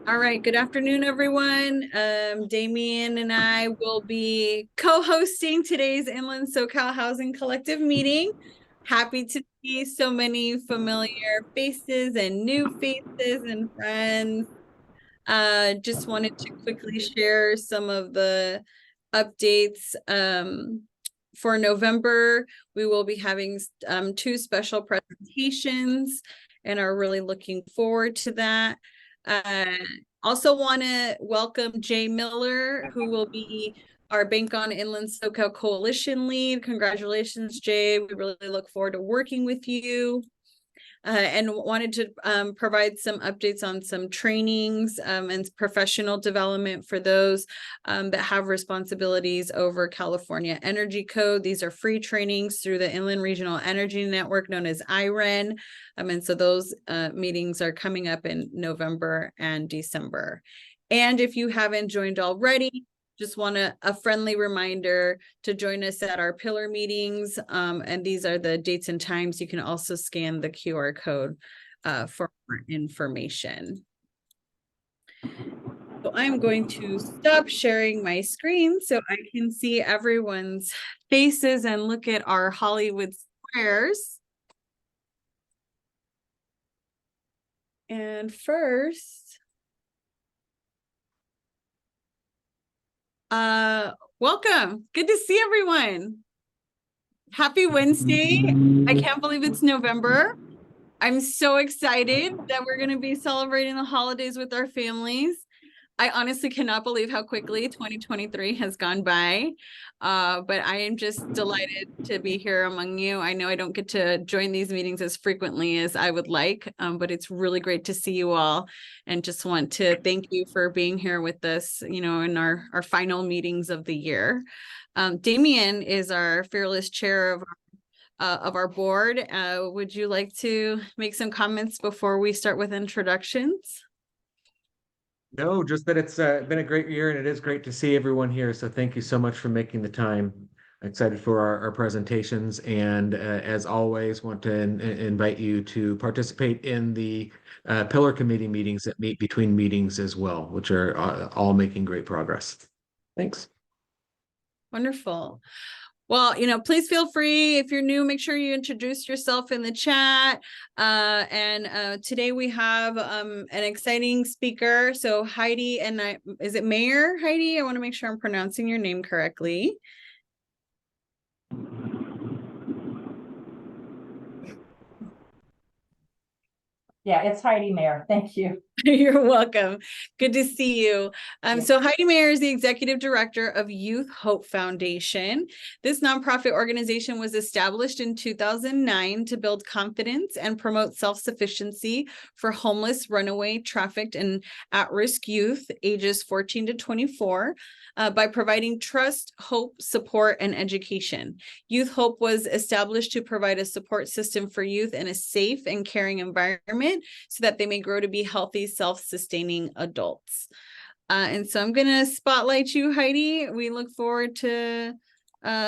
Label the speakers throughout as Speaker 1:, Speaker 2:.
Speaker 1: All right, good afternoon, everyone. Damien and I will be co-hosting today's Inland SoCal Housing Collective meeting. Happy to see so many familiar faces and new faces and friends. Just wanted to quickly share some of the updates. For November, we will be having two special presentations and are really looking forward to that. Uh, Also want to welcome Jay Miller, who will be our Bank on Inland SoCal Coalition lead. Congratulations, Jay. We really look forward to working with you. And wanted to provide some updates on some trainings and professional development for those that have responsibilities over California Energy Code. These are free trainings through the Inland Regional Energy Network, known as IREN. And so those meetings are coming up in November and December. And if you haven't joined already, just want a friendly reminder to join us at our pillar meetings. And these are the dates and times. You can also scan the QR code for more information. So I'm going to stop sharing my screen so I can see everyone's faces and look at our Hollywood squares. And first, welcome. Good to see everyone. Happy Wednesday. I can't believe it's November. I'm so excited that we're going to be celebrating the holidays with our families. I honestly cannot believe how quickly 2023 has gone by. But I am just delighted to be here among you. I know I don't get to join these meetings as frequently as I would like, but it's really great to see you all, and just want to thank you for being here with us, in our final meetings of the year. Damien is our fearless chair of our board. Would you like to make some comments before we start with introductions?
Speaker 2: No, just that it's been a great year and it is great to see everyone here. So thank you so much for making the time. Excited for our presentations, and as always, want to invite you to participate in the pillar committee meetings that meet between meetings as well, which are all making great progress. Thanks.
Speaker 1: Wonderful. Well, please feel free. If you're new, make sure you introduce yourself in the chat. And today we have an exciting speaker. So Heidi is it Mayer, Heidi? I want to make sure I'm pronouncing your name correctly.
Speaker 3: Yeah, it's Heidi Mayer. Thank you.
Speaker 1: You're welcome. Good to see you. So Heidi Mayer is the executive director of Youth Hope Foundation. This nonprofit organization was established in 2009 to build confidence and promote self-sufficiency for homeless, runaway, trafficked, and at-risk youth ages 14 to 24 by providing trust, hope, support, and education. Youth Hope was established to provide a support system for youth in a safe and caring environment so that they may grow to be healthy, self-sustaining adults. And so I'm going to spotlight you, Heidi. We look forward to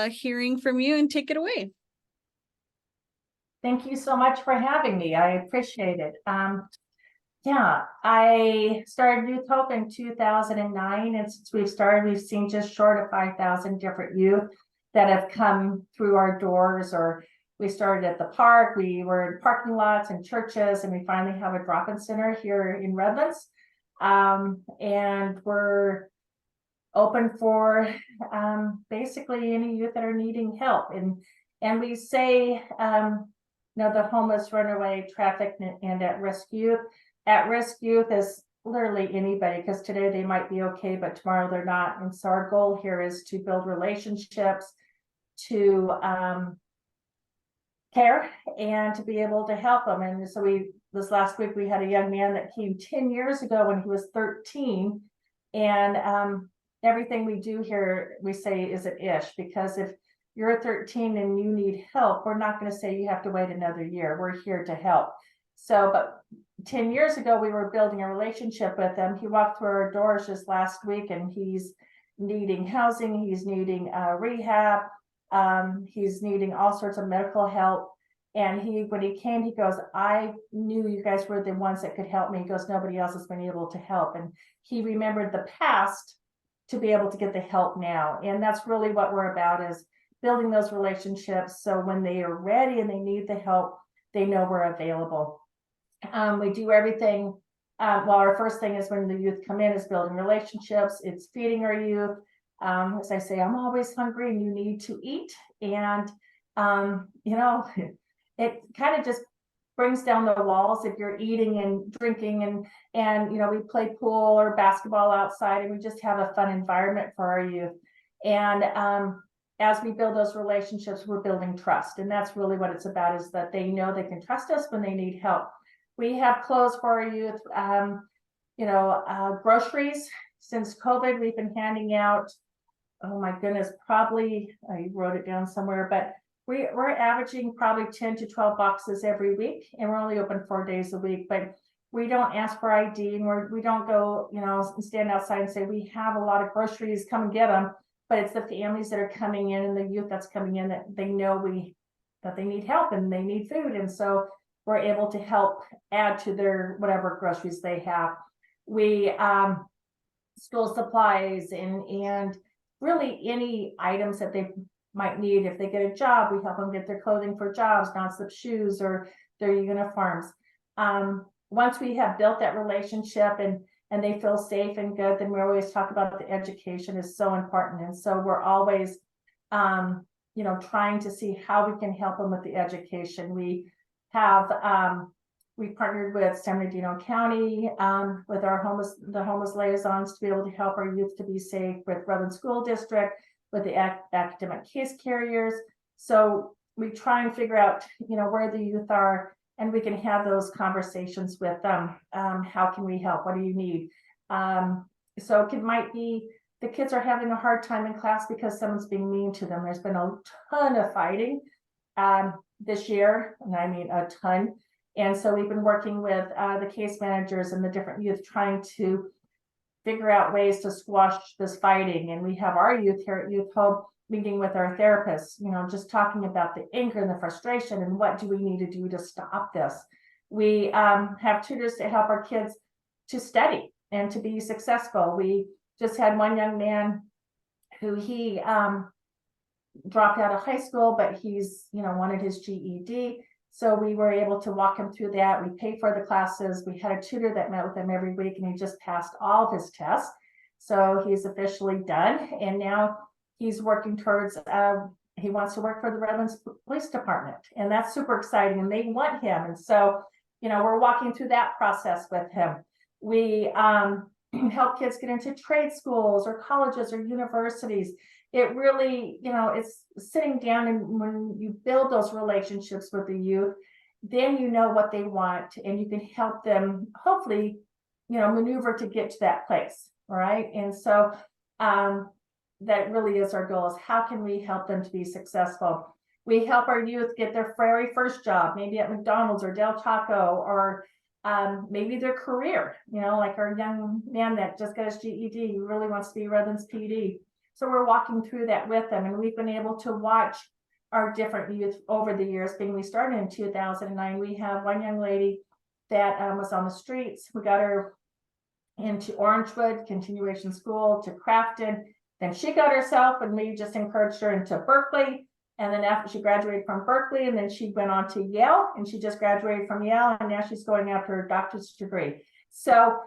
Speaker 1: hearing from you, and take it away.
Speaker 3: Thank you so much for having me. I appreciate it. Yeah, I started Youth Hope in 2009, and since we've started, we've seen just short of 5,000 different youth that have come through our doors. Or we started at the park, we were in parking lots and churches, and we finally have a drop-in center here in Redlands. And we're open for basically any youth that are needing help. And we say, the homeless, runaway, trafficked, and at-risk youth. At-risk youth is literally anybody, because today they might be okay, but tomorrow they're not. And so our goal here is to build relationships, to care, and to be able to help them. And so this last week we had a young man that came 10 years ago when he was 13, and everything we do here, we say is an ish, because if you're 13 and you need help, we're not going to say you have to wait another year. We're here to help. So, but 10 years ago, we were building a relationship with him. He walked through our doors just last week, and he's needing housing. He's needing rehab. He's needing all sorts of medical help. And when he came, he goes, I knew you guys were the ones that could help me. He goes, nobody else has been able to help. And he remembered the past to be able to get the help now. And that's really what we're about, is building those relationships. So when they are ready and they need the help, they know we're available. We do everything. Well, our first thing is when the youth come in is building relationships. It's feeding our youth. As I say, I'm always hungry and you need to eat. And, it kind of just brings down the walls if you're eating and drinking, and we play pool or basketball outside, and we just have a fun environment for our youth. And as we build those relationships, we're building trust. And that's really what it's about, is that they know they can trust us when they need help. We have clothes for our youth, groceries. Since COVID, we've been handing out, oh my goodness, probably, I wrote it down somewhere, but we're averaging probably 10 to 12 boxes every week, and we're only open 4 days a week. But we don't ask for ID, and we don't go, and stand outside and say, we have a lot of groceries, come and get them. But it's the families that are coming in and the youth that's coming in that they know that they need help and they need food. And so we're able to help add to their whatever groceries they have. We school supplies and really any items that they might need. If they get a job, we help them get their clothing for jobs, non-slip shoes, or their uniforms. Once we have built that relationship and they feel safe and good, then we always talk about the education is so important. And so we're always, trying to see how we can help them with the education. We have, we partnered with San Bernardino County with the homeless liaisons to be able to help our youth to be safe, with Redland School District, with the academic case carriers. So we try and figure out, where the youth are, and we can have those conversations with them. How can we help? What do you need? So it might be the kids are having a hard time in class because someone's being mean to them. There's been a ton of fighting this year, and I mean a ton. And so we've been working with the case managers and the different youth, trying to figure out ways to squash this fighting. And we have our youth here at Youth Hope meeting with our therapists, just talking about the anger and the frustration and what do we need to do to stop this. We have tutors to help our kids to study and to be successful. We just had one young man who he dropped out of high school, but he's, wanted his GED. So we were able to walk him through that. We paid for the classes. We had a tutor that met with him every week, and he just passed all of his tests. So he's officially done. And now he's working towards, he wants to work for the Redlands Police Department. And that's super exciting. And they want him. And so, we're walking through that process with him. We help kids get into trade schools or colleges or universities. It really, it's sitting down, and when you build those relationships with the youth, then you know what they want, and you can help them hopefully, maneuver to get to that place, right? And so that really is our goal, is how can we help them to be successful? We help our youth get their very first job, maybe at McDonald's or Del Taco, or maybe their career, like our young man that just got his GED, he really wants to be Redlands PD. So we're walking through that with them, and we've been able to watch our different youth over the years. We started in 2009. We have one young lady that was on the streets. We got her into Orangewood Continuation School, to Crafton. Then she got herself, and we just encouraged her into Berkeley. And then after she graduated from Berkeley, and then she went on to Yale, and she just graduated from Yale, and now she's going after her doctor's degree. So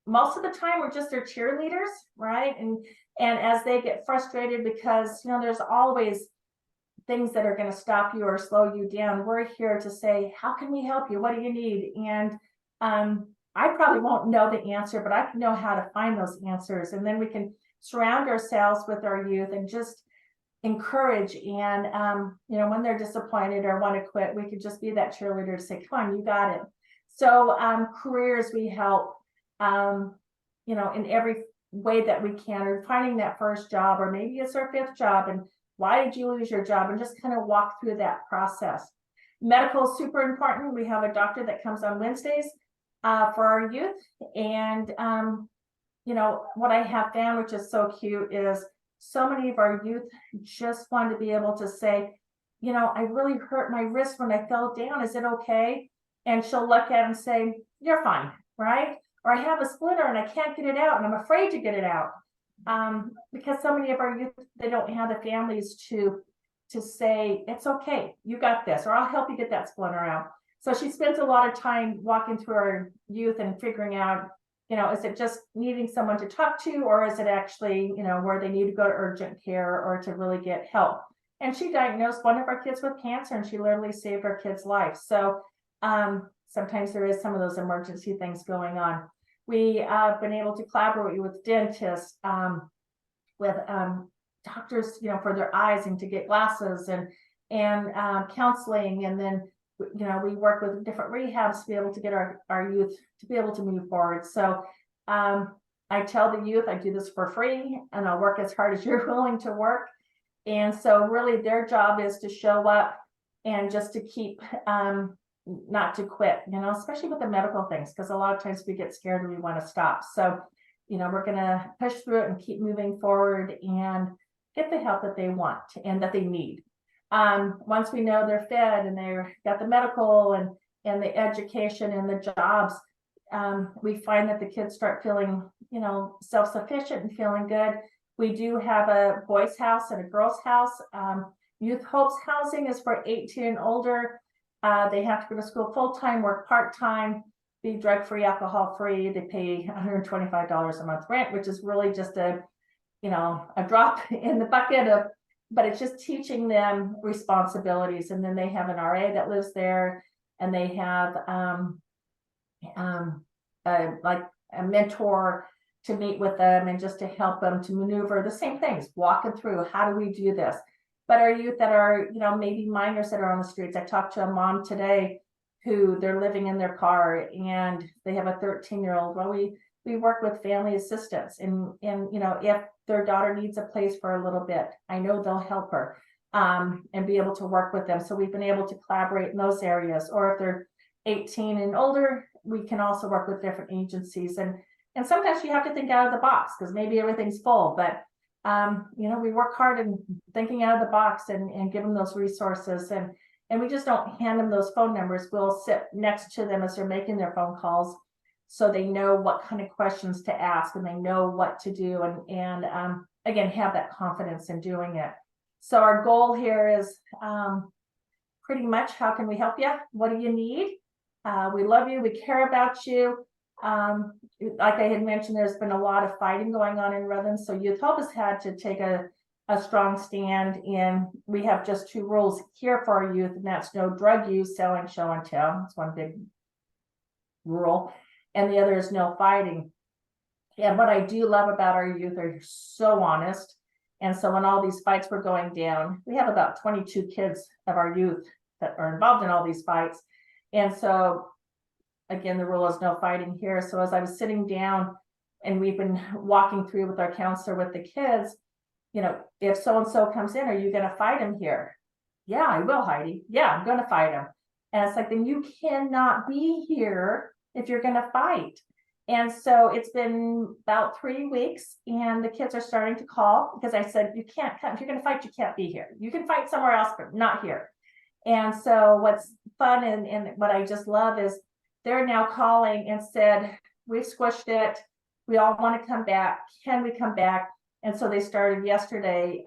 Speaker 3: most of the time we're just their cheerleaders, right? And as they get frustrated, because there's always things that are going to stop you or slow you down, we're here to say, how can we help you? What do you need? And I probably won't know the answer, but I can know how to find those answers. And then we can surround ourselves with our youth and just encourage. And when they're disappointed or want to quit, we could just be that cheerleader to say, come on, you got it. So careers, we help in every way that we can, or finding that first job, or maybe it's our fifth job, and why did you lose your job, and just kind of walk through that process. Medical is super important. We have a doctor that comes on Wednesdays for our youth. And what I have found, which is so cute, is so many of our youth just want to be able to say, I really hurt my wrist when I fell down. Is it okay? And she'll look at it and say, you're fine, right? Or I have a splinter and I can't get it out and I'm afraid to get it out. Because so many of our youth, they don't have the families to say, it's okay, you got this, or I'll help you get that splinter out. So she spends a lot of time walking through our youth and figuring out, is it just needing someone to talk to, or is it actually, where they need to go to urgent care or to really get help. And she diagnosed one of our kids with cancer, and she literally saved our kid's life. So sometimes there is some of those emergency things going on. We have been able to collaborate with dentists, with doctors, for their eyes and to get glasses, and counseling. And then, we work with different rehabs to be able to get our youth to be able to move forward. So I tell the youth, I do this for free, and I'll work as hard as you're willing to work. And so really their job is to show up and just to keep, not to quit, especially with the medical things, because a lot of times we get scared and we want to stop. So, we're going to push through it and keep moving forward and get the help that they want and that they need. Once we know they're fed and they've got the medical and the education and the jobs, we find that the kids start feeling, self-sufficient and feeling good. We do have a boys' house and a girls' house. Youth Hopes housing is for 18 and older. They have to go to school full-time, work part-time, be drug-free, alcohol-free. They pay $125 a month rent, which is really just a drop in the bucket but it's just teaching them responsibilities. And then they have an RA that lives there, and they have like a mentor to meet with them and just to help them to maneuver the same things, walking through, how do we do this? But our youth that are, maybe minors that are on the streets. I talked to a mom today who they're living in their car and they have a 13-year-old. Well, we work with family assistance, and if their daughter needs a place for a little bit, I know they'll help her and be able to work with them. So we've been able to collaborate in those areas. Or if they're 18 and older, we can also work with different agencies. And sometimes you have to think out of the box because maybe everything's full, but we work hard in thinking out of the box and give them those resources. And we just don't hand them those phone numbers. We'll sit next to them as they're making their phone calls, so they know what kind of questions to ask and they know what to do, and again, have that confidence in doing it. So our goal here is pretty much, how can we help you? What do you need? We love you. We care about you. Like I had mentioned, there's been a lot of fighting going on in Redlands. So Youth Hope has had to take a strong stand in. We have just 2 rules here for our youth, and that's no drug use, selling, show and tell. That's one big rule. And the other is no fighting. And what I do love about our youth, are so honest. And so when all these fights were going down, we have about 22 kids of our youth that are involved in all these fights. And so again, the rule is no fighting here. So as I was sitting down and we've been walking through with our counselor with the kids, if so-and-so comes in, are you going to fight him here? Yeah, I will, Heidi. Yeah, I'm going to fight him. And it's like, then you cannot be here if you're going to fight. And so it's been about 3 weeks, and the kids are starting to call because I said, you can't come. If you're going to fight, you can't be here. You can fight somewhere else, but not here. And so what's fun and what I just love is they're now calling and said, we've squished it. We all want to come back. Can we come back? And so they started yesterday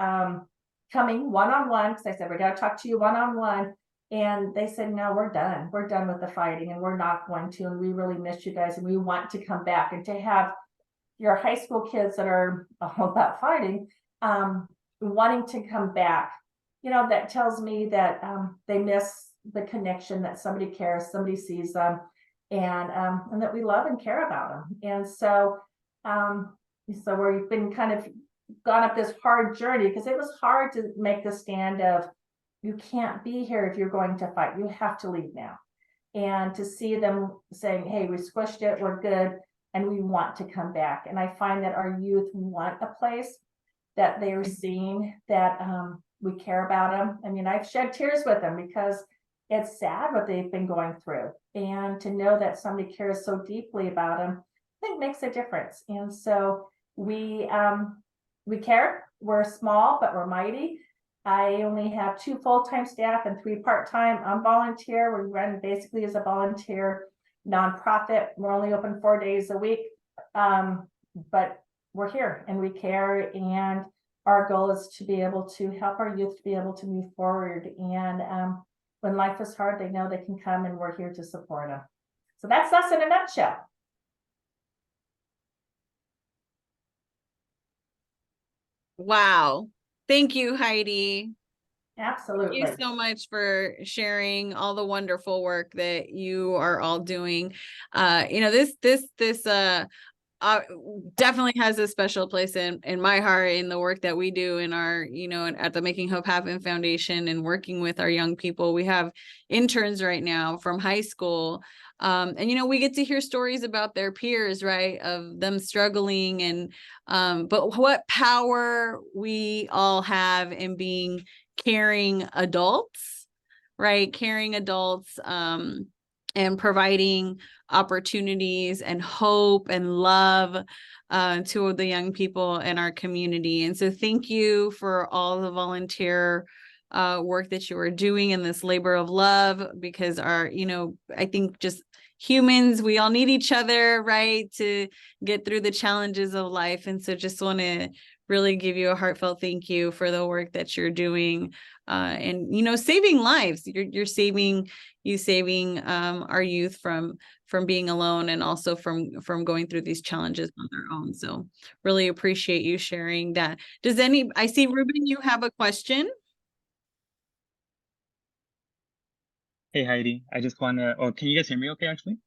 Speaker 3: coming one-on-one, because I said, we got to talk to you one-on-one. And they said, no, we're done. We're done with the fighting, and we're not going to. And we really miss you guys, and we want to come back. And to have your high school kids that are all about fighting, wanting to come back, that tells me that they miss the connection, that somebody cares, somebody sees them, and that we love and care about them. And so, we've been kind of gone up this hard journey, because it was hard to make the stand of, you can't be here if you're going to fight. You have to leave now. And to see them saying, hey, we squished it, we're good, and we want to come back. And I find that our youth want a place that they are seeing, that we care about them. I mean, I've shed tears with them because it's sad what they've been going through. And to know that somebody cares so deeply about them, I think makes a difference. And so we care. We're small, but we're mighty. I only have 2 full-time staff and 3 part-time. I'm volunteer. We run basically as a volunteer nonprofit. We're only open 4 days a week. But we're here and we care, and our goal is to be able to help our youth to be able to move forward. And when life is hard, they know they can come, and we're here to support them. So that's us in a nutshell.
Speaker 1: Wow. Thank you, Heidi.
Speaker 3: Absolutely.
Speaker 1: Thank you so much for sharing all the wonderful work that you are all doing. This definitely has a special place in my heart in the work that we do in our, at the Making Hope Happen Foundation and working with our young people. We have interns right now from high school. And we get to hear stories about their peers, right, of them struggling, and but what power we all have in being caring adults, right? Caring adults, and providing opportunities and hope and love to the young people in our community. And so thank you for all the volunteer work that you are doing in this labor of love, because I think just humans, we all need each other, right, to get through the challenges of life. And so just want to really give you a heartfelt thank you for the work that you're doing, and saving lives. You're saving our youth from being alone, and also from going through these challenges on their own. So really appreciate you sharing that. I see Ruben, you have a question.
Speaker 4: Hey Heidi, I just wanna, can you guys hear me okay actually?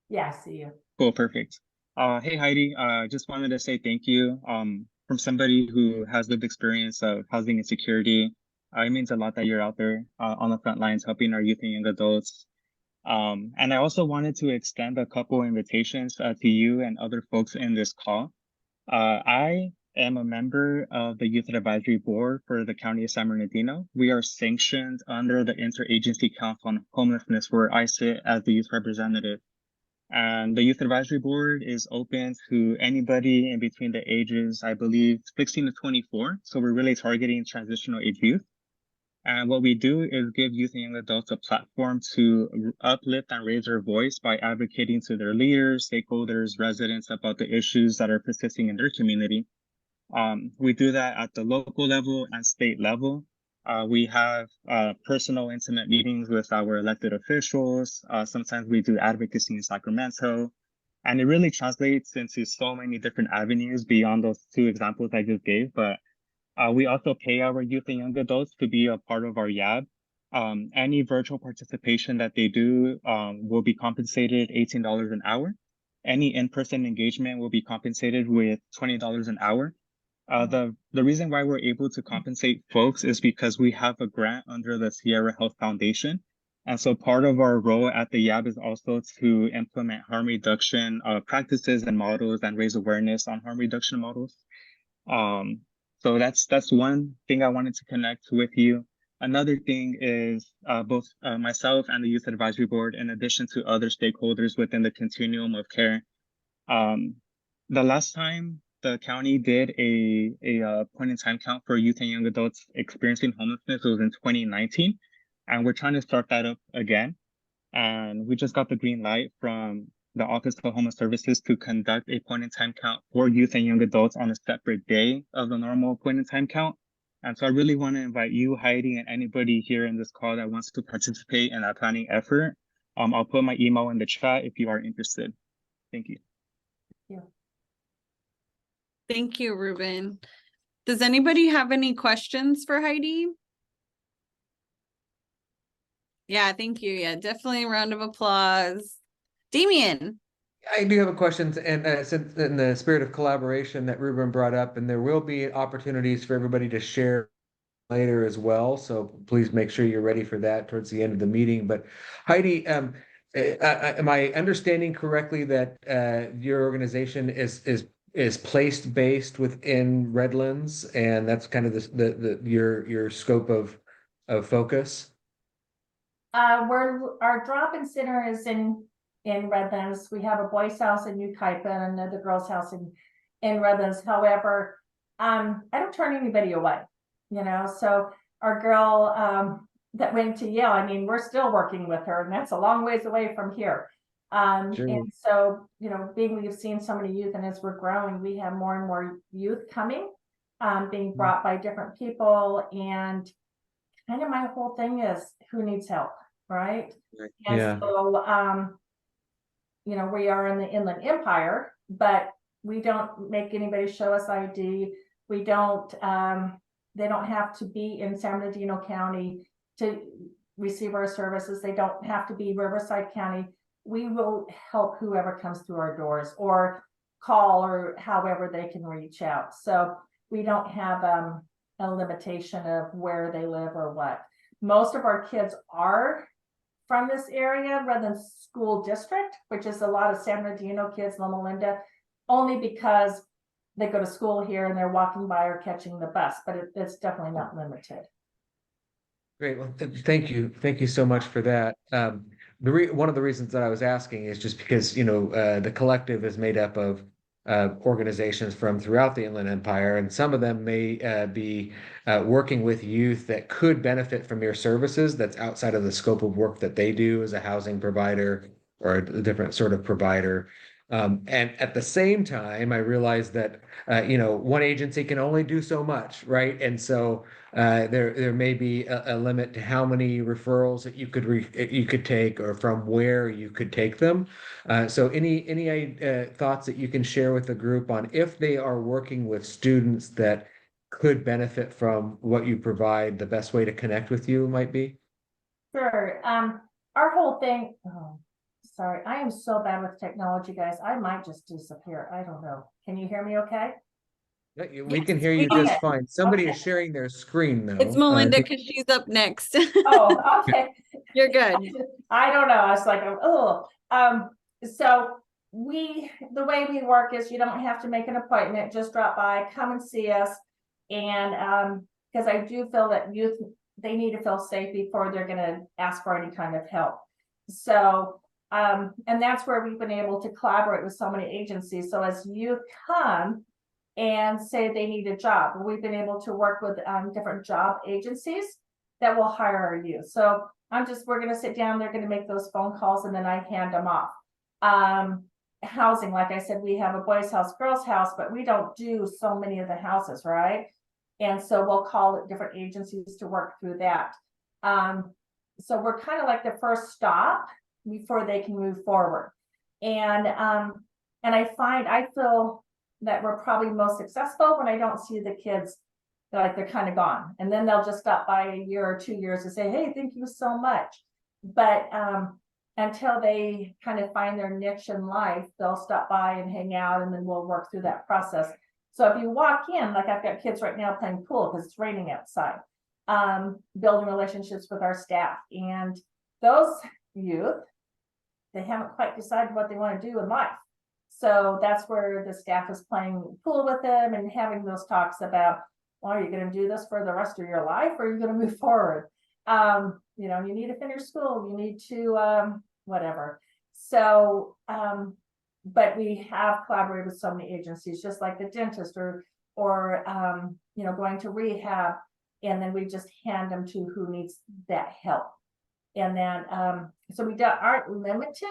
Speaker 3: Yeah, I see you.
Speaker 4: Cool, perfect. Hey Heidi, just wanted to say thank you. From somebody who has lived experience of housing insecurity, it means a lot that you're out there on the front lines helping our youth and young adults. And I also wanted to extend a couple invitations to you and other folks in this call. I am a member of the Youth Advisory Board for the County of San Bernardino. We are sanctioned under the Interagency Council on Homelessness, where I sit as the youth representative. And the Youth Advisory Board is open to anybody in between the ages, I believe, 16 to 24. So we're really targeting transitional age youth. And what we do is give youth and young adults a platform to uplift and raise their voice by advocating to their leaders, stakeholders, residents about the issues that are persisting in their community. We do that at the local level and state level. We have personal, intimate meetings with our elected officials. Sometimes we do advocacy in Sacramento. And it really translates into so many different avenues beyond those 2 examples I just gave. But we also pay our youth and young adults to be a part of our YAB. Any virtual participation that they do will be compensated $18 an hour. Any in-person engagement will be compensated with $20 an hour. The reason why we're able to compensate folks is because we have a grant under the Sierra Health Foundation. And so part of our role at the YAB is also to implement harm reduction practices and models and raise awareness on harm reduction models. So that's one thing I wanted to connect with you. Another thing is both myself and the Youth Advisory Board, in addition to other stakeholders within the continuum of care. The last time the county did a point in time count for youth and young adults experiencing homelessness was in 2019. And we're trying to start that up again. And we just got the green light from the Office of Homeless Services to conduct a point in time count for youth and young adults on a separate day of the normal point in time count. And so I really want to invite you, Heidi, and anybody here in this call that wants to participate in that planning effort. I'll put my email in the chat if you are interested. Thank you.
Speaker 3: Yeah.
Speaker 1: Thank you, Ruben. Does anybody have any questions for Heidi? Yeah, thank you. Yeah, definitely a round of applause. Damien.
Speaker 2: I do have a question, and since in the spirit of collaboration that Ruben brought up, and there will be opportunities for everybody to share later as well. So please make sure you're ready for that towards the end of the meeting. But Heidi, am I understanding correctly that your organization is place based within Redlands, and that's kind of your scope of focus?
Speaker 3: Our drop-in center is in Redlands. We have a boys' house in New Kaipa and another girls' house in Redlands. However, I don't turn anybody away, so our girl that went to Yale. I mean, we're still working with her, and that's a long ways away from here.
Speaker 2: Sure.
Speaker 3: And so, we've seen so many youth, and as we're growing, we have more and more youth coming, being brought by different people. And kind of my whole thing is, who needs help, right? And
Speaker 2: Yeah.
Speaker 3: so, we are in the Inland Empire, but we don't make anybody show us ID. We don't, they don't have to be in San Bernardino County to receive our services. They don't have to be Riverside County. We will help whoever comes through our doors, or call, or however they can reach out. So we don't have a limitation of where they live or what. Most of our kids are from this area rather than school district, which is a lot of San Bernardino kids, La Melinda, only because they go to school here and they're walking by or catching the bus, but it's definitely not limited.
Speaker 2: Great. Well, thank you. Thank you so much for that. One of the reasons that I was asking is just because, the collective is made up of organizations from throughout the Inland Empire, and some of them may be working with youth that could benefit from your services that's outside of the scope of work that they do as a housing provider or a different sort of provider. And at the same time, I realized that, one agency can only do so much, right? And so there may be a limit to how many referrals that you could take, or from where you could take them. So any thoughts that you can share with the group on if they are working with students that could benefit from what you provide, the best way to connect with you might be?
Speaker 3: Sure. Our whole thing, oh, sorry, I am so bad with technology, guys. I might just disappear. I don't know. Can you hear me okay?
Speaker 2: We can
Speaker 1: Yes,
Speaker 2: hear
Speaker 1: we
Speaker 2: you
Speaker 1: can.
Speaker 2: just fine. Somebody
Speaker 3: Okay.
Speaker 2: is sharing their screen
Speaker 1: It's
Speaker 2: though.
Speaker 1: Melinda, because she's up next.
Speaker 3: Oh, okay.
Speaker 1: You're good.
Speaker 3: I don't know. I was like, oh, so the way we work is, you don't have to make an appointment, just drop by, come and see us. And, because I do feel that youth, they need to feel safe before they're going to ask for any kind of help. So, and that's where we've been able to collaborate with so many agencies. So as youth come and say they need a job, we've been able to work with different job agencies that will hire our youth. So we're going to sit down, they're going to make those phone calls, and then I hand them off. Housing, like I said, we have a boys' house, girls' house, but we don't do so many of the houses, right? And so we'll call it different agencies to work through that. So we're kind of like the first stop before they can move forward. And I feel that we're probably most successful when I don't see the kids, they're kind of gone, and then they'll just stop by a year or 2 years and say, hey, thank you so much. But until they kind of find their niche in life, they'll stop by and hang out, and then we'll work through that process. So if you walk in, like I've got kids right now playing pool because it's raining outside, building relationships with our staff, and those youth, they haven't quite decided what they want to do in life. So that's where the staff is playing pool with them and having those talks about, well, are you going to do this for the rest of your life, or are you going to move forward? You need to finish school, you need to whatever. So but we have collaborated with so many agencies, just like the dentist, or going to rehab, and then we just hand them to who needs that help. And then so we aren't limited.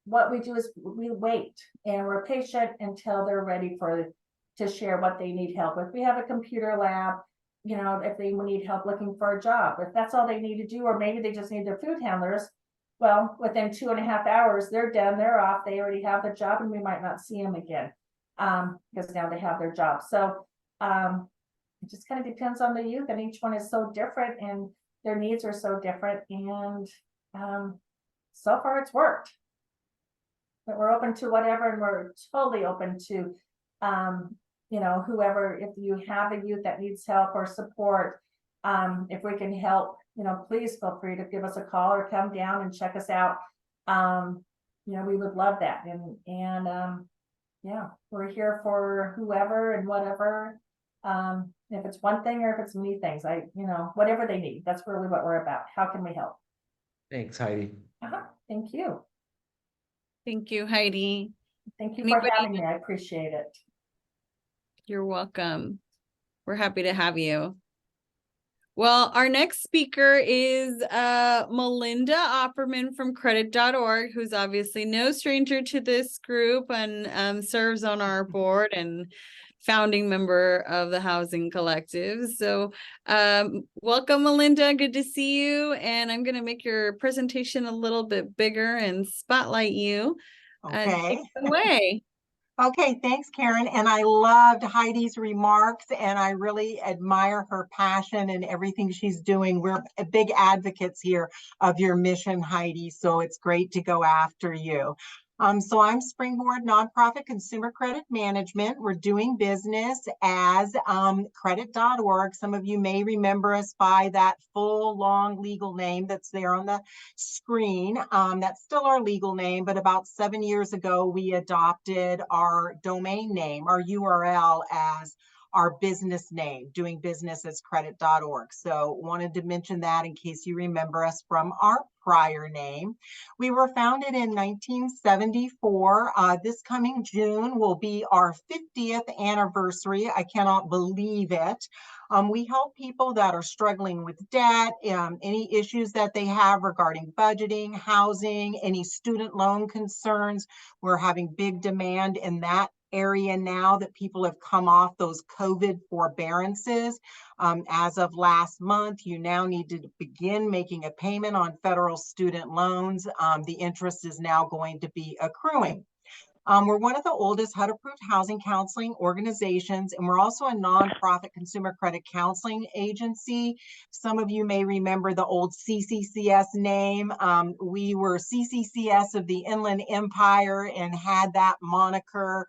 Speaker 3: What we do is we wait, and we're patient until they're ready to share what they need help with. We have a computer lab, if they need help looking for a job, if that's all they need to do, or maybe they just need their food handlers. Well, within 2.5 hours, they're done, they're off, they already have the job, and we might not see them again because now they have their job. So it just kind of depends on the youth, and each one is so different, and their needs are so different. And so far it's worked. But we're open to whatever, and we're totally open to whoever, if you have a youth that needs help or support, if we can help, please feel free to give us a call or come down and check us out. We would love that. And we're here for whoever and whatever. If it's one thing or if it's many things, whatever they need, that's really what we're about. How can we help?
Speaker 2: Thanks, Heidi.
Speaker 3: Thank you.
Speaker 1: Thank you, Heidi.
Speaker 3: Thank you for having me. I appreciate it.
Speaker 1: You're welcome. We're happy to have you. Well, our next speaker is Melinda Opperman from credit.org, who's obviously no stranger to this group and serves on our board and founding member of the Housing Collective. So welcome, Melinda. Good to see you. And I'm going to make your presentation a little bit bigger and spotlight you.
Speaker 5: Okay.
Speaker 1: Take it away.
Speaker 5: Okay, thanks, Karen. And I loved Heidi's remarks, and I really admire her passion and everything she's doing. We're big advocates here of your mission, Heidi, so it's great to go after you. So I'm Springboard Nonprofit Consumer Credit Management. We're doing business as credit.org. Some of you may remember us by that full, long legal name that's there on the screen. That's still our legal name, but about 7 years ago, we adopted our domain name, our URL, as our business name, doing business as credit.org. So wanted to mention that in case you remember us from our prior name. We were founded in 1974. This coming June will be our 50th anniversary. I cannot believe it. We help people that are struggling with debt, any issues that they have regarding budgeting, housing, any student loan concerns. We're having big demand in that area now that people have come off those COVID forbearances. As of last month, you now need to begin making a payment on federal student loans. The interest is now going to be accruing. We're one of the oldest HUD-approved housing counseling organizations, and we're also a nonprofit consumer credit counseling agency. Some of you may remember the old CCCS name. We were CCCS of the Inland Empire and had that moniker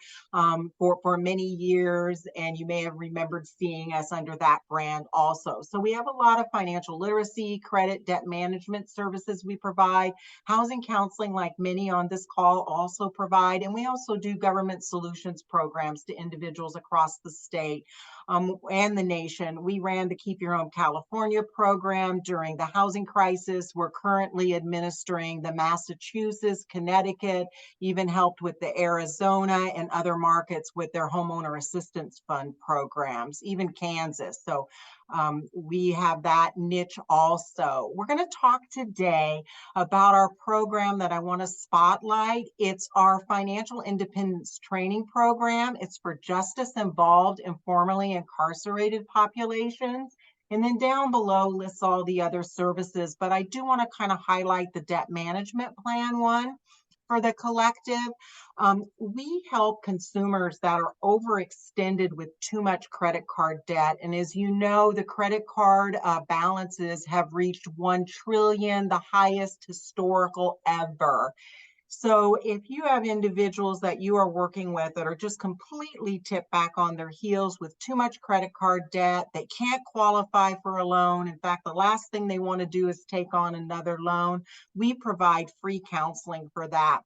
Speaker 5: for many years, and you may have remembered seeing us under that brand also. So we have a lot of financial literacy, credit, debt management services we provide, housing counseling like many on this call also provide, and we also do government solutions programs to individuals across the state and the nation. We ran the Keep Your Home California program during the housing crisis. We're currently administering the Massachusetts, Connecticut, even helped with the Arizona and other markets with their homeowner assistance fund programs, even Kansas. So we have that niche also. We're going to talk today about our program that I want to spotlight. It's our financial independence training program. It's for justice involved and formerly incarcerated populations. And then down below lists all the other services, but I do want to kind of highlight the debt management plan one. For the collective, we help consumers that are overextended with too much credit card debt. And as you know, the credit card balances have reached 1 trillion, the highest historical ever. So if you have individuals that you are working with that are just completely tipped back on their heels with too much credit card debt, they can't qualify for a loan. In fact, the last thing they want to do is take on another loan. We provide free counseling for that.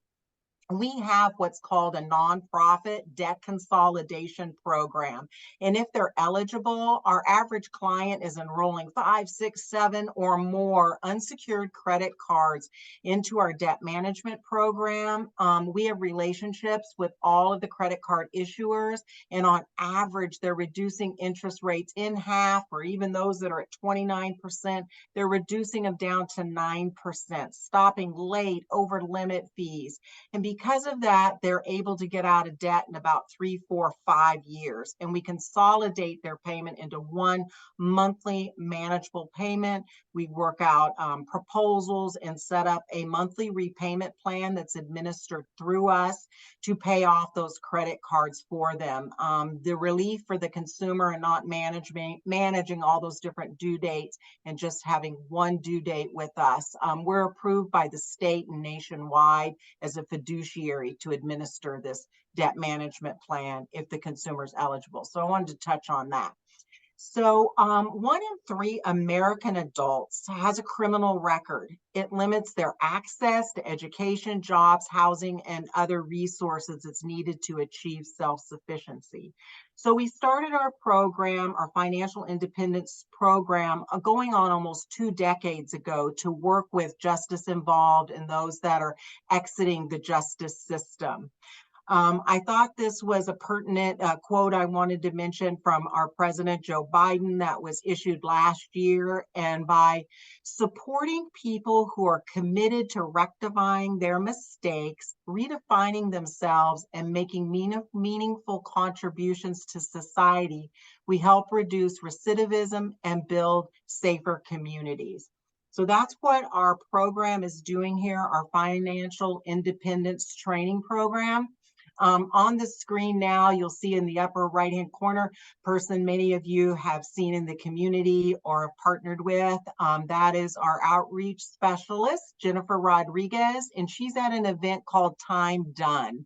Speaker 5: We have what's called a nonprofit debt consolidation program. And if they're eligible, our average client is enrolling 5, 6, 7 or more unsecured credit cards into our debt management program. We have relationships with all of the credit card issuers, and on average, they're reducing interest rates in half, or even those that are at 29%, they're reducing them down to 9%, stopping late over limit fees. And because of that, they're able to get out of debt in about 3, 4, 5 years. And we consolidate their payment into one monthly manageable payment. We work out proposals and set up a monthly repayment plan that's administered through us to pay off those credit cards for them. The relief for the consumer and not managing all those different due dates and just having one due date with us. We're approved by the state and nationwide as a fiduciary to administer this debt management plan if the consumer is eligible. So I wanted to touch on that. So 1 in 3 American adults has a criminal record. It limits their access to education, jobs, housing, and other resources that's needed to achieve self-sufficiency. So we started our program, our financial independence program, going on almost 2 decades ago to work with justice involved and those that are exiting the justice system. I thought this was a pertinent quote I wanted to mention from our President Joe Biden that was issued last year. And by supporting people who are committed to rectifying their mistakes, redefining themselves, and making meaningful contributions to society, we help reduce recidivism and build safer communities. So that's what our program is doing here, our financial independence training program. On the screen now, you'll see in the upper right-hand corner, person many of you have seen in the community or have partnered with. That is our outreach specialist, Jennifer Rodriguez, and she's at an event called Time Done.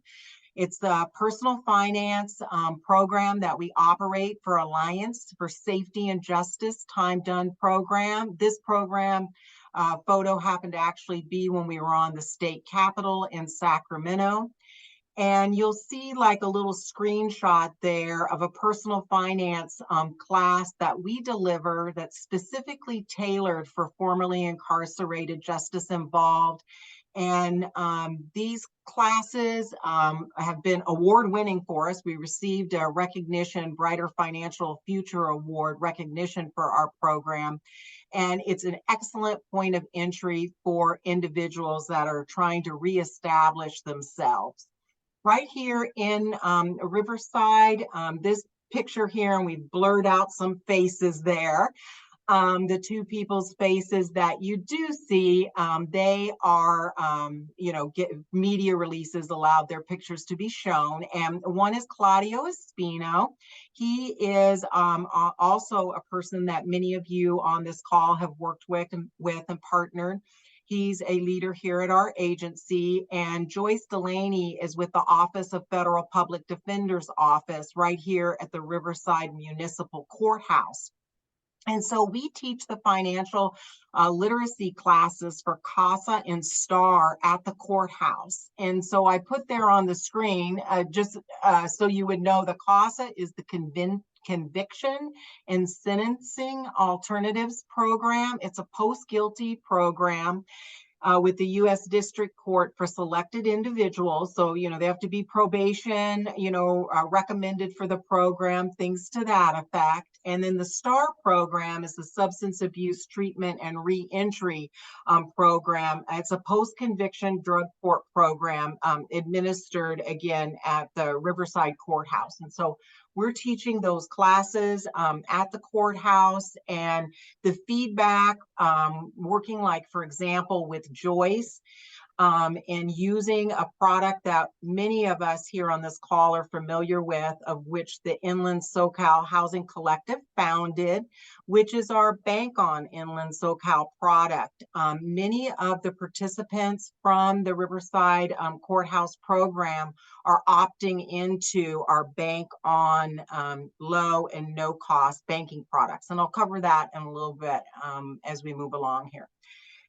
Speaker 5: It's the personal finance program that we operate for Alliance for Safety and Justice Time Done program. This program photo happened to actually be when we were on the state capitol in Sacramento. And you'll see like a little screenshot there of a personal finance class that we deliver that's specifically tailored for formerly incarcerated justice involved. And these classes have been award-winning for us. We received a recognition, Brighter Financial Future Award recognition for our program. And it's an excellent point of entry for individuals that are trying to reestablish themselves. Right here in Riverside, this picture here, and we've blurred out some faces there. The two people's faces that you do see, they are, media releases allowed their pictures to be shown. And one is Claudio Espino. He is also a person that many of you on this call have worked with and partnered. He's a leader here at our agency, and Joyce Delaney is with the Office of Federal Public Defender's Office right here at the Riverside Municipal Courthouse. And so we teach the financial literacy classes for CASA and STAR at the courthouse. And so I put there on the screen, just so you would know, the CASA is the Conviction and Sentencing Alternatives Program. It's a post-guilty program with the U.S. District Court for selected individuals. So, they have to be probation, recommended for the program, things to that effect. And then the STAR program is the Substance Abuse Treatment and Reentry program. It's a post-conviction drug court program administered, again, at the Riverside Courthouse. And so we're teaching those classes at the courthouse, and the feedback, working like, for example, with Joyce, and using a product that many of us here on this call are familiar with, of which the Inland SoCal Housing Collective founded, which is our Bank on Inland SoCal product. Many of the participants from the Riverside Courthouse program are opting into our Bank on low and no cost banking products. And I'll cover that in a little bit as we move along here.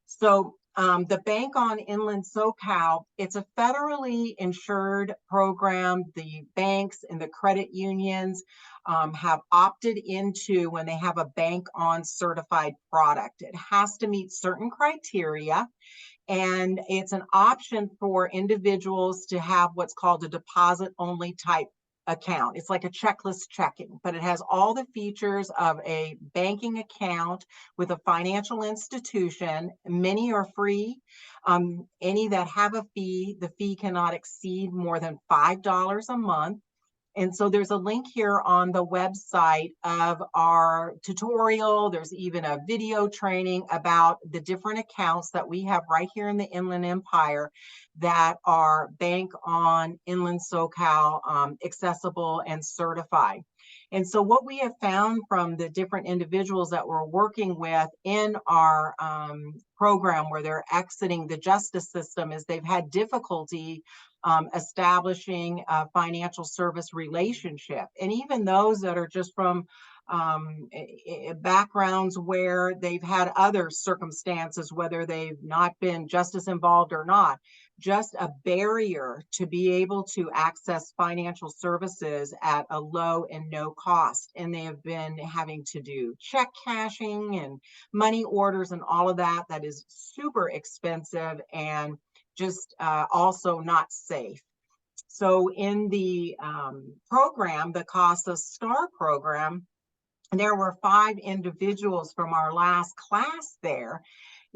Speaker 5: So the Bank on Inland SoCal, it's a federally insured program. The banks and the credit unions have opted into when they have a Bank on certified product. It has to meet certain criteria, and it's an option for individuals to have what's called a deposit-only type account. It's like a checklist checking, but it has all the features of a banking account with a financial institution. Many are free. Any that have a fee, the fee cannot exceed more than $5 a month. And so there's a link here on the website of our tutorial. There's even a video training about the different accounts that we have right here in the Inland Empire that are Bank on Inland SoCal accessible and certified. And so what we have found from the different individuals that we're working with in our program where they're exiting the justice system is they've had difficulty establishing a financial service relationship. And even those that are just from backgrounds where they've had other circumstances, whether they've not been justice involved or not, just a barrier to be able to access financial services at a low and no cost. And they have been having to do check cashing and money orders and all of that. That is super expensive and just also not safe. So in the program, the CASA STAR program, there were 5 individuals from our last class there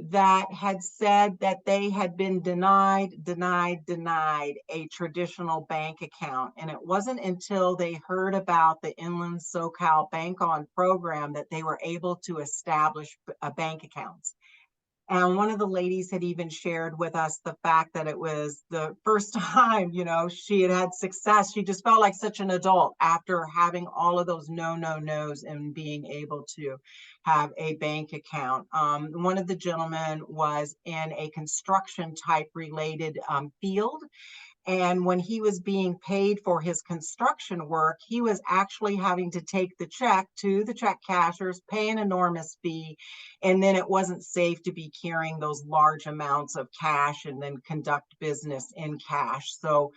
Speaker 5: that had said that they had been denied a traditional bank account. And it wasn't until they heard about the Inland SoCal Bank On program that they were able to establish a bank accounts. And one of the ladies had even shared with us the fact that it was the first time, she had had success. She just felt like such an adult after having all of those no's and being able to have a bank account. One of the gentlemen was in a construction type related field. And when he was being paid for his construction work, he was actually having to take the check to the check cashers, pay an enormous fee, and then it wasn't safe to be carrying those large amounts of cash and then conduct business in cash. So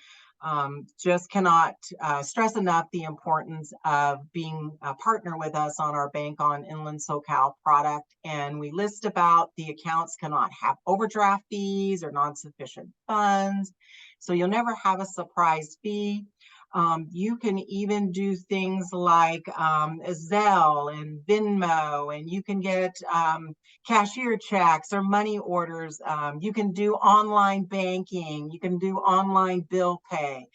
Speaker 5: just cannot stress enough the importance of being a partner with us on our Bank On Inland SoCal product. And we list about the accounts cannot have overdraft fees or non-sufficient funds. So you'll never have a surprise fee. You can even do things like Zelle and Venmo, and you can get cashier checks or money orders. You can do online banking. You can do online bill pay.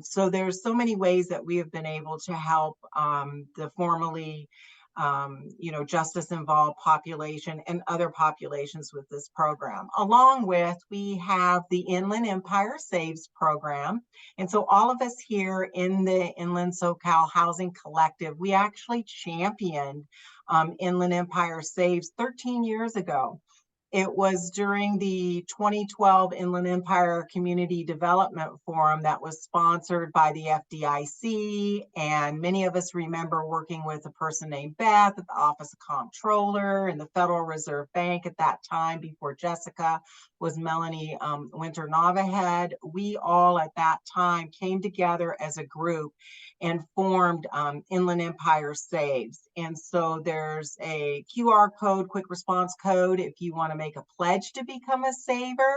Speaker 5: So there's so many ways that we have been able to help the formerly justice involved population and other populations with this program. Along with, we have the Inland Empire Saves program. And so all of us here in the Inland SoCal Housing Collective, we actually championed Inland Empire Saves 13 years ago. It was during the 2012 Inland Empire Community Development Forum that was sponsored by the FDIC. And many of us remember working with a person named Beth at the Office of Comptroller and the Federal Reserve Bank at that time, before Jessica was Melanie Winter Navahead. We all at that time came together as a group and formed Inland Empire Saves. And so there's a QR code, quick response code, if you want to make a pledge to become a saver.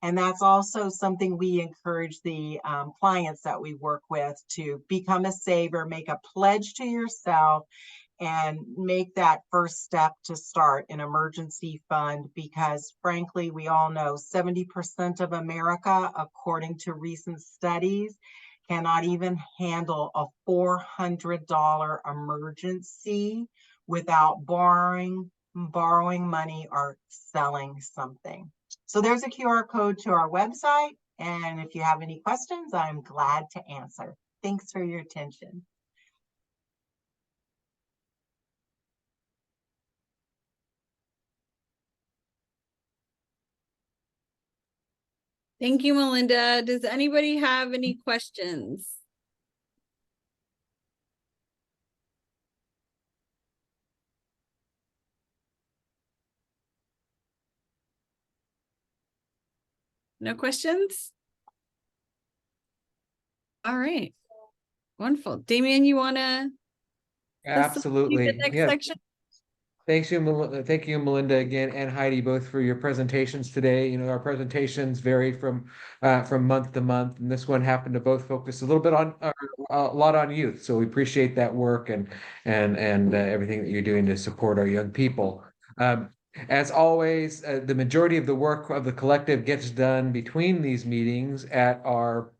Speaker 5: And that's also something we encourage the clients that we work with to become a saver, make a pledge to yourself, and make that first step to start an emergency fund, because frankly, we all know 70% of America, according to recent studies, cannot even handle a $400 emergency without borrowing money or selling something. So there's a QR code to our website. And if you have any questions, I'm glad to answer. Thanks for your attention.
Speaker 1: Thank you, Melinda. Does anybody have any questions? No questions? All right. Wonderful. Damien, you want to
Speaker 2: Absolutely.
Speaker 1: the next
Speaker 2: Yeah.
Speaker 1: section?
Speaker 2: Thank you, Melinda, again, and Heidi, both for your presentations today. Our presentations vary from month to month, and this one happened to both focus a little bit on a lot on youth. So we appreciate that work and everything that you're doing to support our young people. As always, the majority of the work of the collective gets done between these meetings at our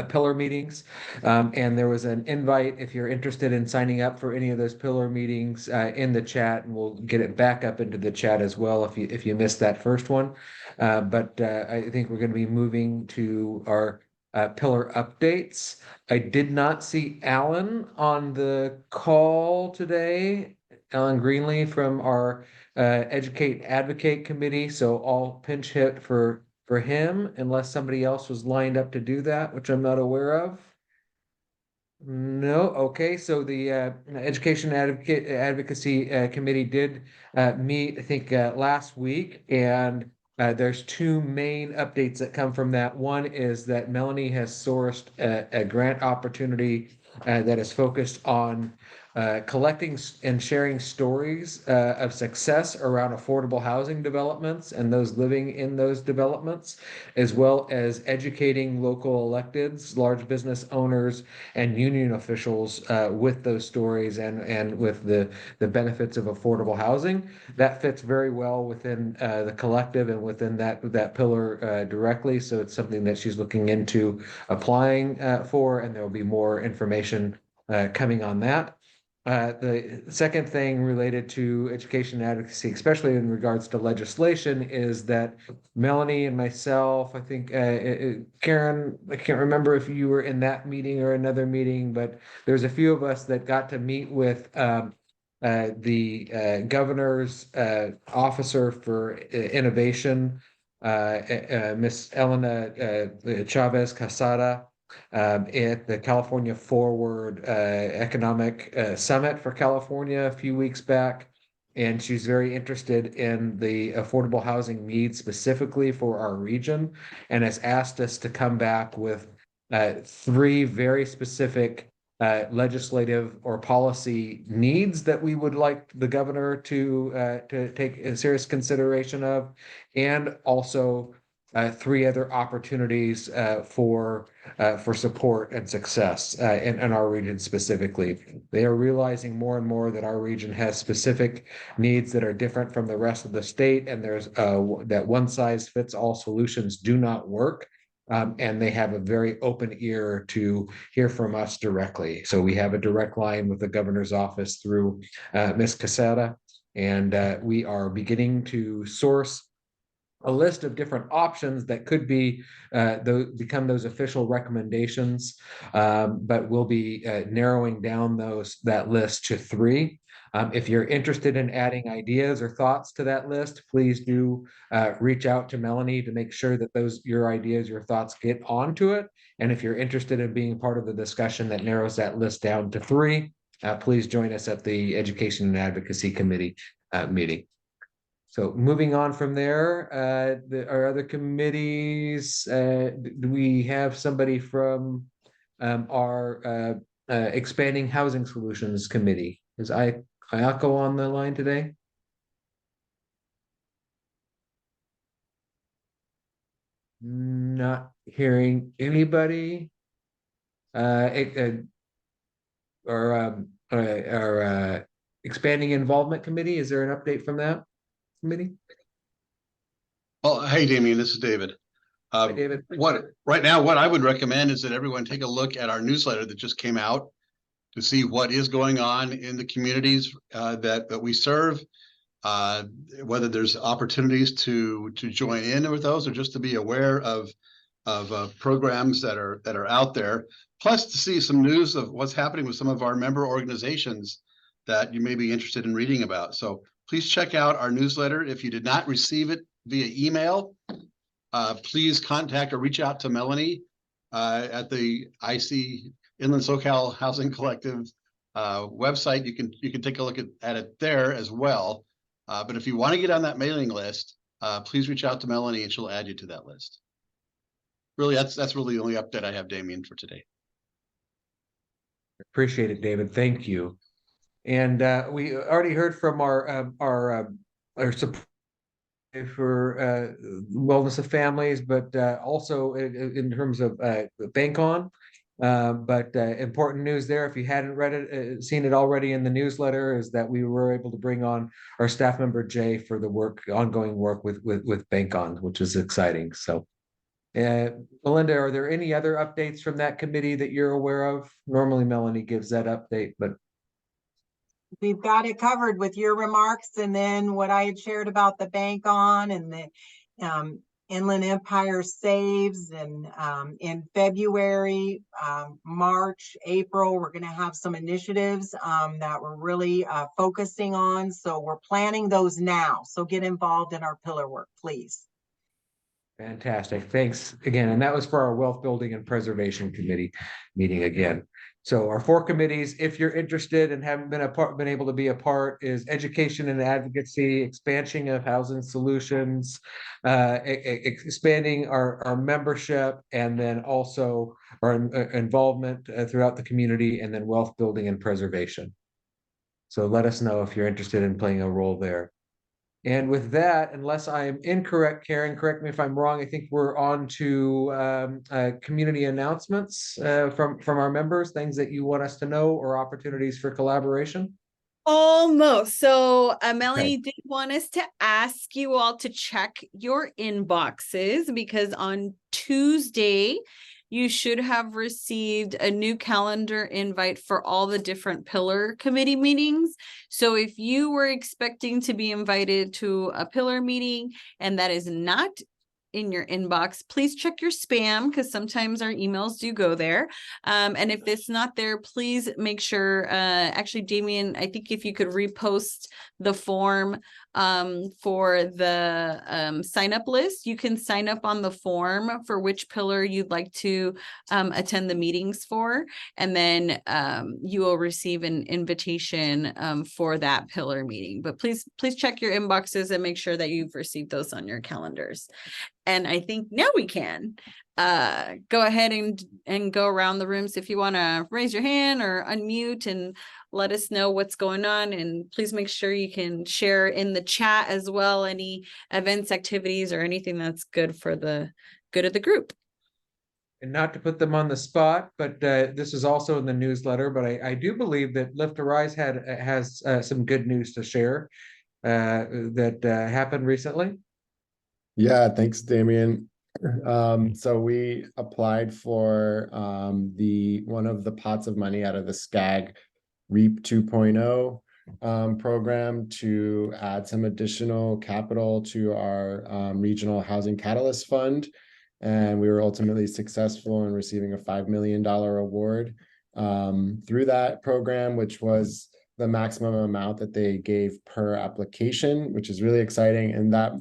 Speaker 2: pillar meetings. And there was an invite if you're interested in signing up for any of those pillar meetings in the chat, and we'll get it back up into the chat as well if you missed that first one. But I think we're going to be moving to our pillar updates. I did not see Alan on the call today, Alan Greenlee from our Educate Advocate Committee. So I'll pinch hit for him unless somebody else was lined up to do that, which I'm not aware of. No. Okay. So the Education Advocacy Committee did meet, I think, last week, and there's two main updates that come from that. One is that Melanie has sourced a grant opportunity that is focused on collecting and sharing stories of success around affordable housing developments and those living in those developments, as well as educating local electeds, large business owners, and union officials with those stories and with the benefits of affordable housing. That fits very well within the collective and within that pillar directly. So it's something that she's looking into applying for, and there will be more information coming on that. The second thing related to education and advocacy, especially in regards to legislation, is that Melanie and myself, I think Karen, I can't remember if you were in that meeting or another meeting, but there's a few of us that got to meet with the governor's officer for innovation, Miss Elena Chavez Casada, at the California Forward Economic Summit for California a few weeks back. And she's very interested in the affordable housing needs specifically for our region, and has asked us to come back with three very specific legislative or policy needs that we would like the governor to take a serious consideration of, and also three other opportunities for support and success in our region specifically. They are realizing more and more that our region has specific needs that are different from the rest of the state, and there's that one size fits all solutions do not work. And they have a very open ear to hear from us directly. So we have a direct line with the governor's office through Ms. Casada, and we are beginning to source a list of different options that could be become those official recommendations, but we'll be narrowing down that list to three. If you're interested in adding ideas or thoughts to that list, please do reach out to Melanie to make sure that your ideas, your thoughts get onto it. And if you're interested in being part of the discussion that narrows that list down to three, please join us at the Education and Advocacy Committee meeting. So moving on from there, our other committees, do we have somebody from our Expanding Housing Solutions Committee? Is Ayako on the line today? Not hearing anybody. Our Expanding Involvement Committee, is there an update from that committee?
Speaker 6: Well, hey, Damien, this is David.
Speaker 2: Hi, David.
Speaker 6: Right now, what I would recommend is that everyone take a look at our newsletter that just came out to see what is going on in the communities that we serve, whether there's opportunities to join in with those, or just to be aware of programs that are out there, plus to see some news of what's happening with some of our member organizations that you may be interested in reading about. So please check out our newsletter. If you did not receive it via email, please contact or reach out to Melanie at the IC Inland SoCal Housing Collective website. You can take a look at it there as well. But if you want to get on that mailing list, please reach out to Melanie and she'll add you to that list. Really, that's really the only update I have, Damien, for today.
Speaker 2: Appreciate it, David. Thank you. And we already heard from our support for wellness of families, but also in terms of Bank On. But important news there, if you hadn't read it, seen it already in the newsletter, is that we were able to bring on our staff member Jay for the ongoing work with Bank On, which is exciting. So, Melinda, are there any other updates from that committee that you're aware of? Normally, Melanie gives that update, but
Speaker 5: we've got it covered with your remarks, and then what I had shared about the Bank On and the Inland Empire Saves, and in February, March, April, we're going to have some initiatives that we're really focusing on. So we're planning those now. So get involved in our pillar work, please.
Speaker 2: fantastic. Thanks again. And that was for our Wealth Building and Preservation Committee meeting again. So our four committees, if you're interested and haven't been able to be a part, is Education and Advocacy, Expansion of Housing Solutions, expanding our membership, and then also our involvement throughout the community, and then Wealth Building and Preservation. So let us know if you're interested in playing a role there. And with that, unless I am incorrect, Karen, correct me if I'm wrong, I think we're on to community announcements from our members, things that you want us to know or opportunities for collaboration.
Speaker 1: Almost. So
Speaker 2: Okay.
Speaker 1: Melanie did want us to ask you all to check your inboxes because on Tuesday, you should have received a new calendar invite for all the different pillar committee meetings. So if you were expecting to be invited to a pillar meeting and that is not in your inbox, please check your spam because sometimes our emails do go there. And if it's not there, please make sure, actually, Damien, I think if you could repost the form for the sign up list, you can sign up on the form for which pillar you'd like to attend the meetings for. And then you will receive an invitation for that pillar meeting. But please check your inboxes and make sure that you've received those on your calendars. And I think now we can go ahead and go around the rooms if you want to raise your hand or unmute and let us know what's going on. And please make sure you can share in the chat as well any events, activities, or anything that's good for the good of the group.
Speaker 2: And not to put them on the spot, but this is also in the newsletter, but I do believe that Lift to Rise has some good news to share that happened recently.
Speaker 7: Yeah, thanks, Damien. So we applied for one of the pots of money out of the SCAG REAP 2.0 program to add some additional capital to our regional housing catalyst fund. And we were ultimately successful in receiving a $5 million award through that program, which was the maximum amount that they gave per application, which is really exciting. And that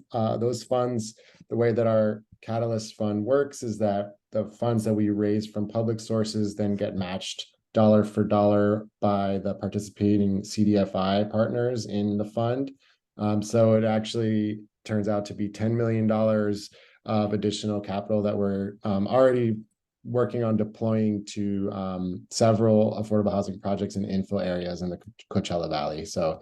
Speaker 7: those funds, the way that our Catalyst Fund works is that the funds that we raise from public sources then get matched dollar for dollar by the participating CDFI partners in the fund. So it actually turns out to be $10 million of additional capital that we're already working on deploying to several affordable housing projects in infill areas in the Coachella Valley. So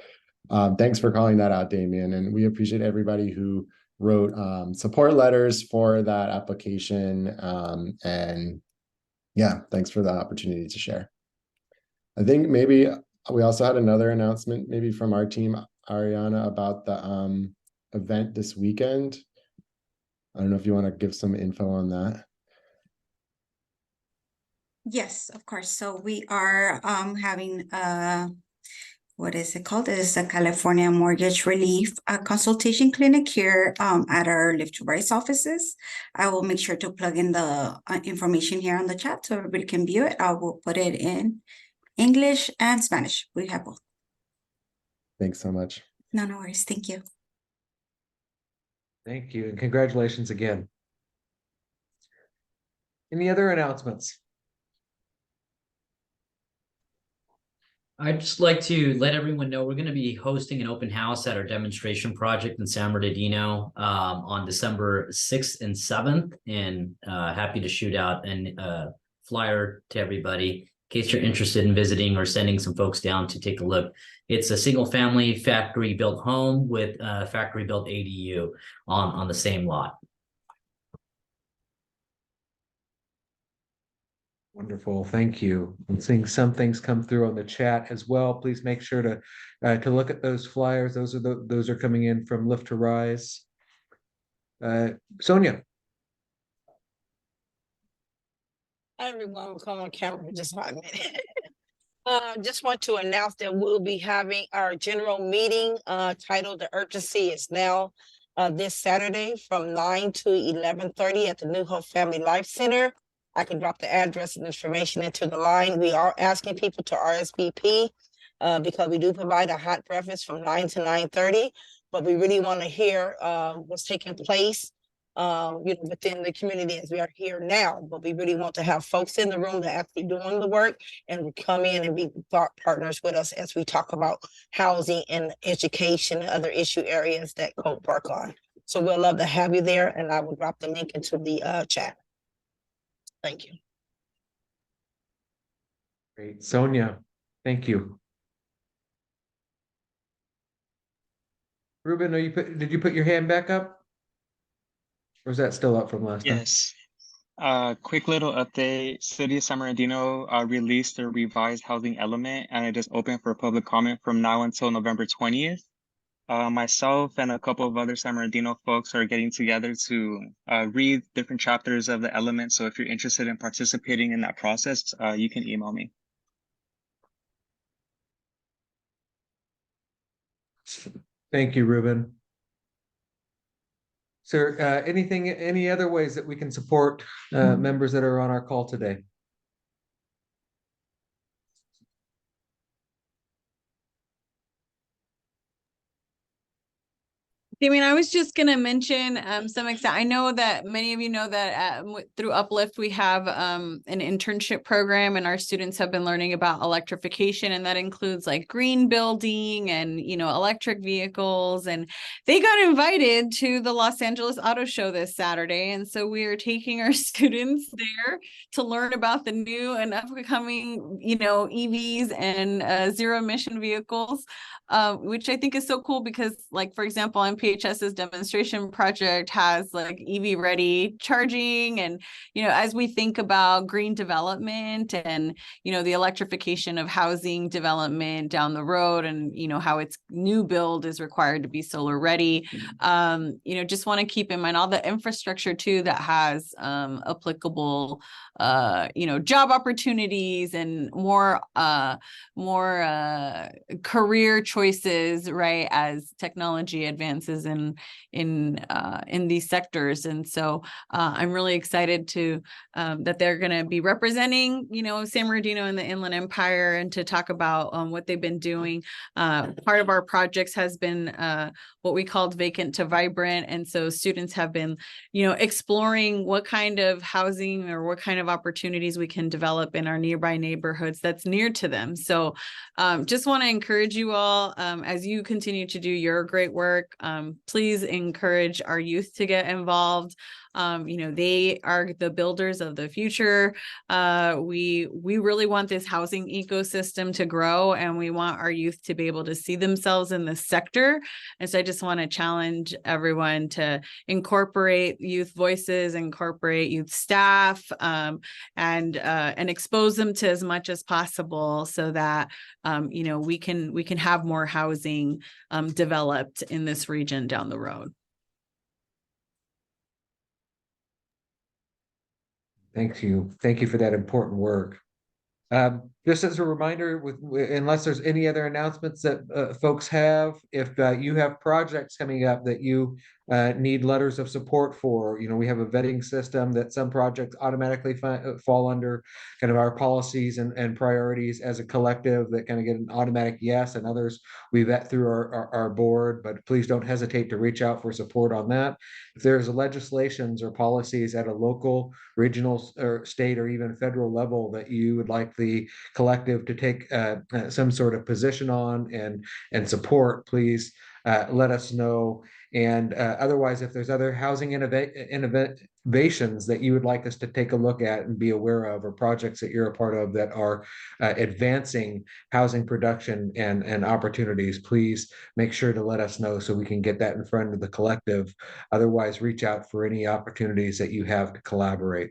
Speaker 7: thanks for calling that out, Damien. And we appreciate everybody who wrote support letters for that application. And yeah, thanks for the opportunity to share. I think maybe we also had another announcement maybe from our team, Ariana, about the event this weekend. I don't know if you want to give some info on that.
Speaker 8: Yes, of course. So we are having what is it called? It is a California Mortgage Relief consultation clinic here at our Live to Rise offices. I will make sure to plug in the information here on the chat so everybody can view it. I will put it in English and Spanish. We have both.
Speaker 7: Thanks so much.
Speaker 8: No worries. Thank you.
Speaker 2: Thank you, and congratulations again. Any other announcements?
Speaker 9: I'd just like to let everyone know we're going to be hosting an open house at our demonstration project in San Bernardino on December 6th and 7th, and happy to shoot out a flyer to everybody in case you're interested in visiting or sending some folks down to take a look. It's a single family factory built home with a factory built ADU on the same lot.
Speaker 2: Wonderful, thank you. I'm seeing some things come through on the chat as well. Please make sure to look at those flyers. Those are coming in from Lift to Rise. Sonia.
Speaker 10: Hi everyone, we'll come on camera for just 5 minutes. Just want to announce that we'll be having our general meeting titled "The Urgency Is Now" this Saturday from 9 to 11:30 at the New Hope Family Life Center. I can drop the address and information into the line. We are asking people to RSVP because we do provide a hot breakfast from 9 to 9:30, but we really want to hear what's taking place within the community as we are here now. But we really want to have folks in the room that are actually doing the work and come in and be partners with us as we talk about housing and education and other issue areas that COPE work on. So we'll love to have you there, and I will drop the link into the chat. Thank you.
Speaker 2: Great, Sonia, thank you. Ruben, did you put your hand back up? Or is that still up from last time?
Speaker 4: Yes. Quick little update. City of San Bernardino released their revised housing element, and it is open for public comment from now until November 20th. Myself and a couple of other San Bernardino folks are getting together to read different chapters of the element. So if you're interested in participating in that process, you can email me.
Speaker 2: Thank you, Ruben. Sir, any other ways that we can support members that are on our call today?
Speaker 1: I mean, I was just going to mention some extent. I know that many of you know that through Uplift, we have an internship program, and our students have been learning about electrification, and that includes like green building and, you know, electric vehicles. And they got invited to the Los Angeles Auto Show this Saturday. And so we are taking our students there to learn about the new and upcoming, you know, EVs and zero emission vehicles. Which I think is so cool because, like, for example, MPHS's demonstration project has like EV ready charging. And, you know, as we think about green development and, you know, the electrification of housing development down the road and, you know, how its new build is required to be solar ready, you know, just want to keep in mind all the infrastructure too that has applicable you know, job opportunities and more career choices, right, as technology advances in these sectors. And so I'm really excited to that they're going to be representing, you know, San Bernardino and the Inland Empire, and to talk about what they've been doing. Part of our projects has been what we called vacant to vibrant. And so students have been, you know, exploring what kind of housing or what kind of opportunities we can develop in our nearby neighborhoods that's near to them. So just want to encourage you all as you continue to do your great work, please encourage our youth to get involved. You know, they are the builders of the future. We really want this housing ecosystem to grow, and we want our youth to be able to see themselves in this sector. And so I just want to challenge everyone to incorporate youth voices, incorporate youth staff, and expose them to as much as possible, so that you know, we can have more housing developed in this region down the road.
Speaker 2: Thank you. Thank you for that important work. Just as a reminder, unless there's any other announcements that folks have, if you have projects coming up that you need letters of support for, you know, we have a vetting system that some projects automatically fall under kind of our policies and priorities as a collective that kind of get an automatic yes, and others we vet through our board. But please don't hesitate to reach out for support on that. If there's legislations or policies at a local, regional, or state, or even federal level that you would like the collective to take some sort of position on and support, please let us know. And otherwise, if there's other housing innovations that you would like us to take a look at and be aware of, or projects that you're a part of that are advancing housing production and opportunities, please make sure to let us know so we can get that in front of the collective. Otherwise, reach out for any opportunities that you have to collaborate.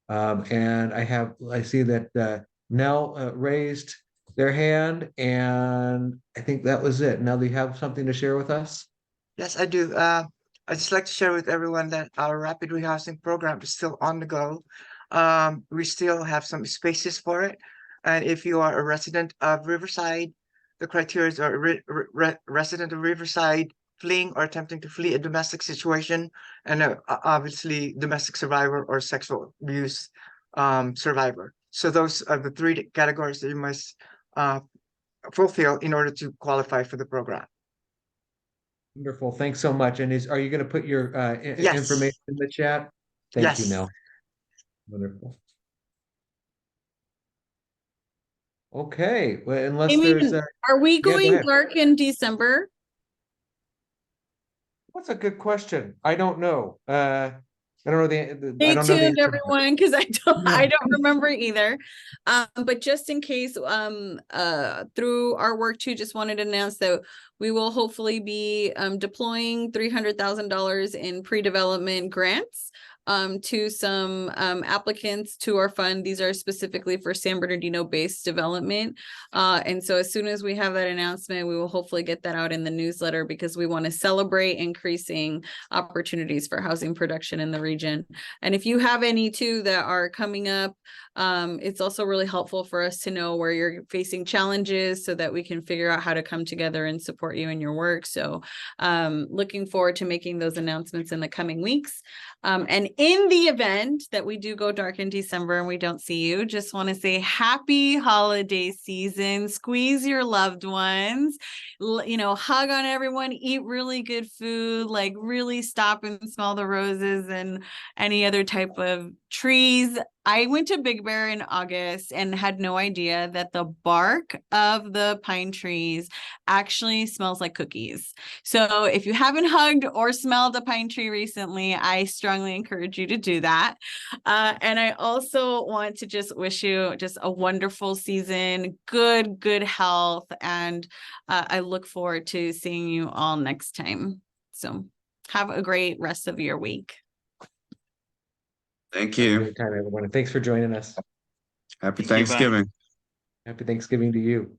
Speaker 2: And I see that Nell raised their hand, and I think that was it. Nell, do you have something to share with us?
Speaker 11: Yes, I do. I'd just like to share with everyone that our rapid rehousing program is still on the go. We still have some spaces for it. And if you are a resident of Riverside, the criteria are resident of Riverside, fleeing or attempting to flee a domestic situation, and obviously domestic survivor or sexual abuse survivor. So those are the three categories that you must fulfill in order to qualify for the program.
Speaker 2: Wonderful. Thanks so much. And are you going to put your
Speaker 11: Yes.
Speaker 2: information in the chat? Thank you,
Speaker 11: Yes.
Speaker 2: Nell. Wonderful. Okay. Well, unless there's
Speaker 1: are we
Speaker 2: yeah, go
Speaker 1: going
Speaker 2: ahead.
Speaker 1: dark in December?
Speaker 2: That's a good question. I don't know. I don't know
Speaker 1: Stay
Speaker 2: I don't know the
Speaker 1: tuned,
Speaker 2: answer.
Speaker 1: everyone, because I don't remember either. But just in case, through our work too, just wanted to announce that we will hopefully be deploying $300,000 in pre-development grants to some applicants to our fund. These are specifically for San Bernardino based development. And so as soon as we have that announcement, we will hopefully get that out in the newsletter, because we want to celebrate increasing opportunities for housing production in the region. And if you have any too that are coming up, it's also really helpful for us to know where you're facing challenges so that we can figure out how to come together and support you in your work. So looking forward to making those announcements in the coming weeks. And in the event that we do go dark in December and we don't see you, just want to say happy holiday season. Squeeze your loved ones, hug on everyone, eat really good food, like really stop and smell the roses and any other type of trees. I went to Big Bear in August and had no idea that the bark of the pine trees actually smells like cookies. So if you haven't hugged or smelled a pine tree recently, I strongly encourage you to do that. And I also want to just wish you just a wonderful season, good health. And I look forward to seeing you all next time. So have a great rest of your week.
Speaker 12: Thank
Speaker 2: Have a
Speaker 12: you.
Speaker 2: great time, everyone. And thanks for joining us.
Speaker 12: Happy
Speaker 4: Thank you, bye.
Speaker 12: Thanksgiving.
Speaker 2: Happy Thanksgiving to you.